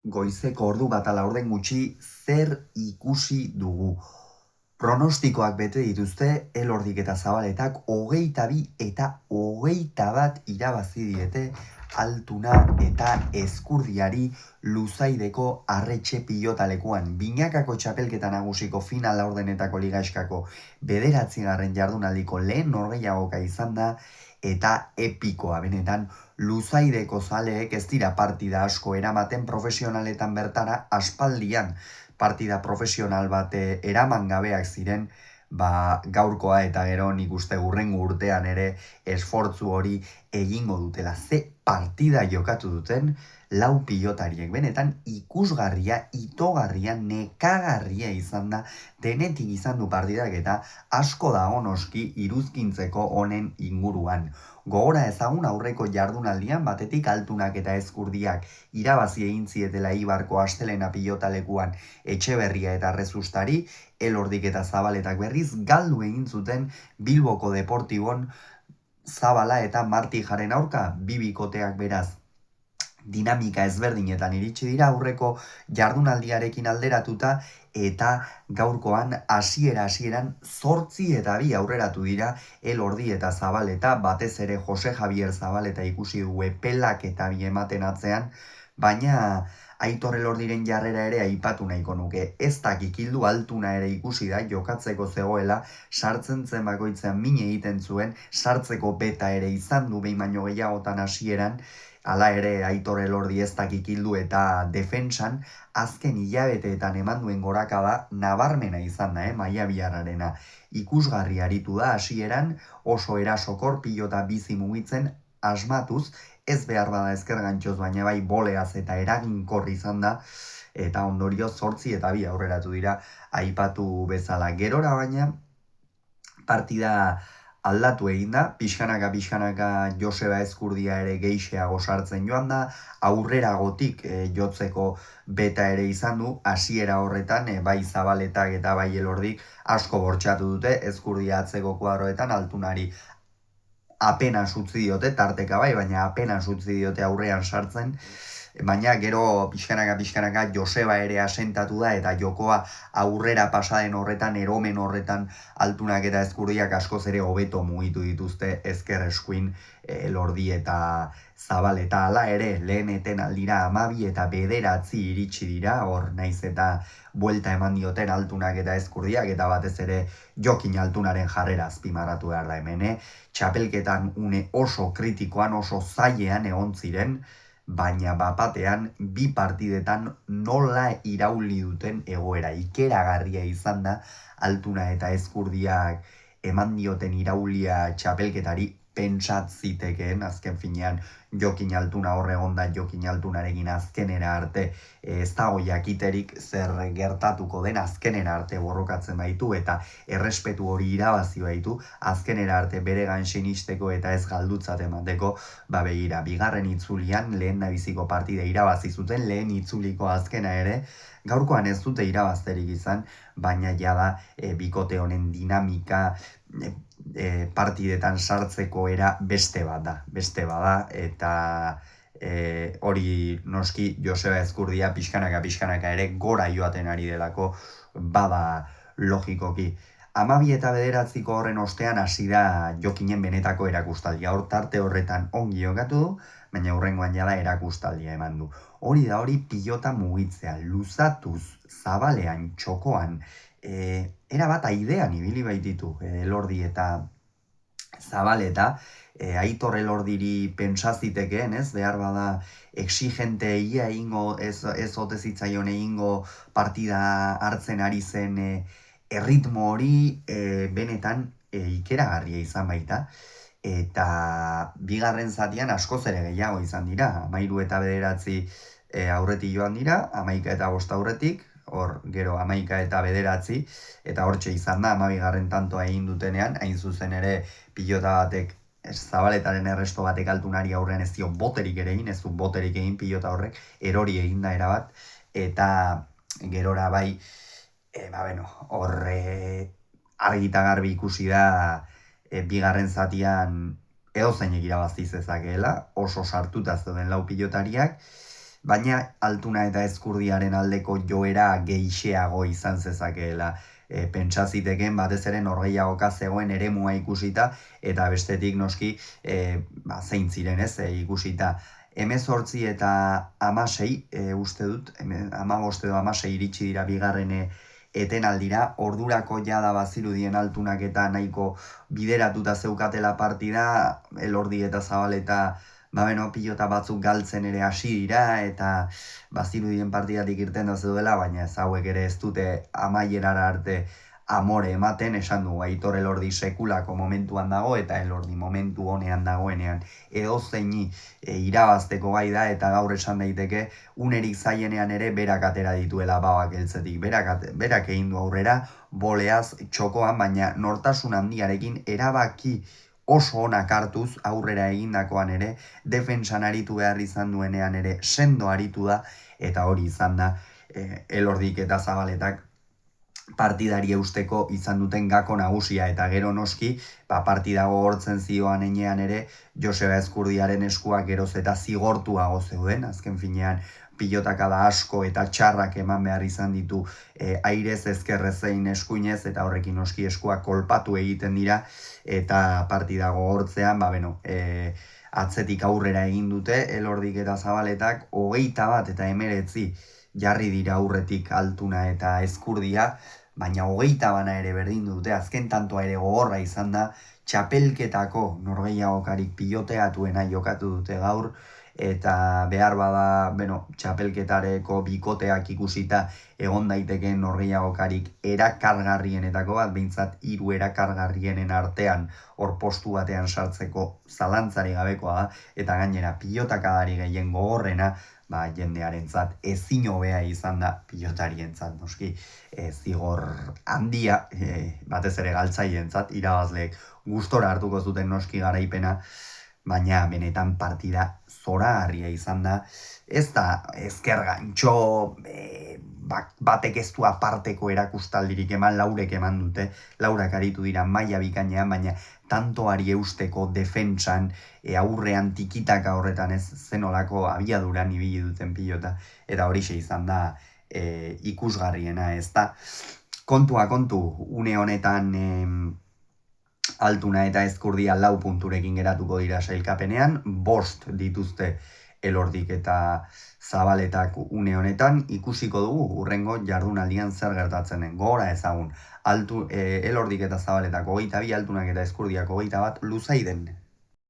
Goizeko ordu bat ala orden gutxi zer ikusi dugu. Pronostikoak bete dituzte Elordik eta Zabaletak 22 eta 21 irabazi diete Altuna eta Ezkurdiari Luzaideko Arretxe pilotalekuan. Binakako txapelketa nagusiko final laurdenetako ligaeskako 9. jardunaldiko lehen norgehiagoka izan da eta epikoa benetan. Luzaideko zaleek ez dira partida asko eramaten profesionaletan bertara aspaldian partida profesional bat eraman gabeak ziren, gaurkoa eta gero nik uste hurrengo urtean ere esfortzu hori egingo dutela. Ze partida jokatu duten lau pilotariek, benetan ikusgarria, itogarria, nekagarria izan da, denetik izan du partidak eta asko dago noski iruzkintzeko honen inguruan. Gogora ezagun aurreko jardunaldian batetik Altunak eta Ezkurdiak irabazi egin zietela Ibarko astelena pilotalekuan Etxeberria eta Rezustari, Elordik eta Zabaletak berriz galdu egin zuten Bilboko Deportibon Zabala eta Martijaren aurka, bi bikoteak beraz dinamika ezberdinetan iritsi dira aurreko jardunaldiarekin alderatuta eta gaurkoan hasieran 8 eta 2 aurreratu dira Elordi eta Zabaleta, batez ere Jose Javier Zabaleta ikusi du epelak eta bi ematen atzean, baina Aitor Elordiren jarrera ere aipatu nahiko nuke. Ez dakikildu Altuna ere ikusi da, jokatzeko zegoela, sartzen zen bakoitzean min egiten zuen, sartzeko beta ere izan du behin baino gehiagotan hasieran, hala ere Aitor Elordi ez dakikildu eta defentsan, azken hilabeteetan eman duen gorakada nabarmena izan da, Maiabiarrarena. Ikusgarri aritu da hasieran, oso erasokor pilota bizi mugitzen asmatuz, ez behar bada ezker gantxoz, baina bai boleaz eta eraginkorri izan da, eta ondorio 8 eta 2 aurreratu dira aipatu bezala. Gerora baina partida aldatu egin da, pixkanaka Joseba Ezkurdia ere geixeago sartzen joan da, aurreragotik jotzeko beta ere izan du, hasiera horretan bai Zabaletak eta bai Elordik asko bortxatu dute, Ezkurdia atzeko kuadroetan Altunari apenas utzi diote, tarteka bai, baina apenas utzi diote aurrean sartzen, baina gero pixkanaka Joseba ere asentatu da eta jokoa aurrera pasaden horretan, eromen horretan Altunak eta Ezkurdiak askoz ere hobeto mugitu dituzte ezker eskuin Elordi eta Zabaleta. Hala ere, lehen etenaldira 12 eta 9 iritsi dira, hor naiz eta buelta eman dioten Altunak eta Ezkurdiak, eta batez ere Jokin Altunaren jarrera azpimarratu behar da hemen, txapelketan une oso kritikoan, oso zailean egon ziren, baina bapatean bi partidetan nola irauli duten egoera. Ikeragarria izan da Altuna eta Ezkurdiak eman dioten iraulia txapelketari, pentsat zitekeen, azken finean Jokin Altuna hor egonda, Jokin Altunarekin azkenera arte ez dago jakiterik zer gertatuko den, azkenera arte borrokatzen baitu eta errespetu hori irabazi baitu, azkenera arte beregan sinisteko eta ez galdutzat emateko, begira, bigarren itzulian lehen nabiziko partida irabazi zuten, lehen itzuliko azkena ere, gaurkoan ez dute irabazterik izan, baina jada bikote honen dinamika partidetan sartzeko era beste bat da, eta hori noski Joseba Ezkurdia pixkanaka ere gora joaten ari delako bada logikoki. 12 eta 9 horren ostean hasi da Jokinen benetako erakustaldia, hor tarte horretan ongi jokatu du, baina hurrengoan jada erakustaldia eman du. Hori da hori pilota mugitzea, luzatuz, zabalean, txokoan, erabat aidean ibili baititu Elordi eta Zabaleta, Aitor Elordiri pentsazitekeen, ez, behar bada exigente ia egingo, ez ote zitzaion egingo partida hartzen ari zen erritmo hori benetan ikeragarria izan baita, eta bigarren zatian askoz ere gehiago izan dira, 13 eta 9 aurretik joan dira, 11 eta 5 aurretik, hor gero 11 eta 9, eta hortxe izan da 12. tantoa egin dutenean, hain zuzen ere pilota batek, Zabaletaren erresto batek Altunari aurrean ez dio boterik ere egin, ez du boterik egin pilota horrek, erori egin da erabat, eta gerora bai, hor argi eta garbi ikusi da bigarren zatian edozeinek irabazi zezakeela, oso sartuta zeuden lau pilotariak, baina Altuna eta Ezkurdiaren aldeko joera gehixeago izan zezakeela. Pentsa ziteken batez ere norgehiagoka zegoen eremua ikusita, eta bestetik noski zein ziren ikusita. 18 eta 16, uste dut, 15 edo 16 iritsi dira bigarren etenaldira, ordurako jada bazirudien Altunak eta nahiko bideratuta zeukatela partida, Elordi eta Zabaleta pilota batzuk galtzen ere hasi dira, eta bazirudien partidatik irten da zeudela, baina ez hauek ere ez dute amaierara arte amore ematen, esan du, Aitor Elordi sekulako momentuan dago, eta Elordi momentu honean dagoenean edozeini irabazteko gai da, eta gaur esan daiteke, unerik zaienean ere berak atera dituela babak heltzetik, berak egin du aurrera, boleaz, txokoan, baina nortasun handiarekin erabaki oso onak hartuz aurrera egindakoan ere, defentsan aritu behar izan duenean ere sendo aritu da, eta hori izan da Elordik eta Zabaletak partidari eusteko izan duten gako nagusia, eta gero noski, partida gogortzen zioan enean ere, Joseba Ezkurdiaren eskuak geroz eta zigortuago zeuden, azken finean pilotaka da asko eta txarrak eman behar izan ditu airez ezkerrezein eskuinez, eta horrekin noski eskuak kolpatu egiten dira, eta partida gogortzean, atzetik aurrera egin dute, Elordik eta Zabaletak, 21 eta 19 jarri dira aurretik Altuna eta Ezkurdia, baina 20 ere berdin dute, azken tantoa ere gogorra izan da, txapelketako norgehiagokarik piloteatuena jokatu dute gaur, eta behar bada, txapelketareko bikoteak ikusita egon daitekeen norgehiagokarik erakargarrienetako bat, behintzat 3 erakargarrienen artean hor postu batean sartzeko zalantzari gabekoa da, eta gainera pilotakadari gehien gogorrena, jendearentzat ezin hobea izan da pilotarientzat, noski zigor handia, batez ere galtzaientzat, irabazleek gustora hartuko zuten noski garaipena, baina benetan partida zoragarria izan da, ez da ezker gantxo batek ez du aparteko erakustaldirik eman, laurek eman dute, laurak aritu dira maila bikainean, baina tantoari eusteko defentsan, aurrean tikitaka horretan ez zenolako abiaduran ibili duten pilota, eta horixe izan da ikusgarriena, ez da. Kontua kontu, une honetan Altuna eta Ezkurdia 4 punturekin geratuko dira sailkapenean, 5 dituzte Elordik eta Zabaletak une honetan, ikusiko dugu hurrengo jardunaldian zer gertatzen den. Gora ezagun, Elordik eta Zabaletak 22, Altunak eta Ezkurdiak 21, luzaiden